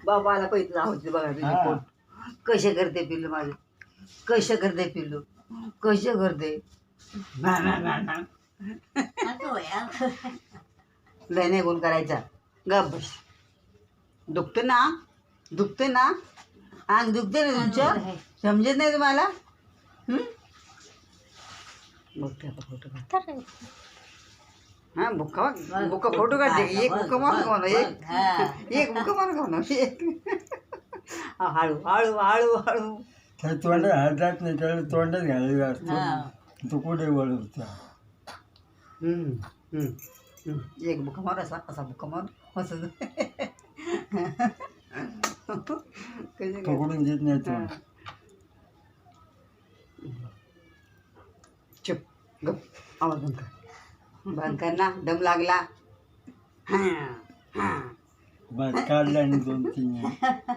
बाबाला पैसे होते बघा तुझे पोट कसे करते पिल्लू माझे कसे करते पिल्लू कसे करते लय नाही गुण करायचा गप बस दुखते ना अंग दुखते ना तुमचं समजत नाही तुम्हाला बघते आता फोटो काढ हाँ बुक्का फोटो काढते एक बुक्का मार खाऊ एक बुक्का मार खाऊ एक हळू हळू हळू हळू तोंडात हातात नाही त्याला तोंडात घालायला असतो तो कुठे वळवतो एक बुक्का मार असा असा बुक्का मार असं पकडून देत नाही तो चुप गप आवाज बंद कर ना दम लागला बस काढला आणि 2-3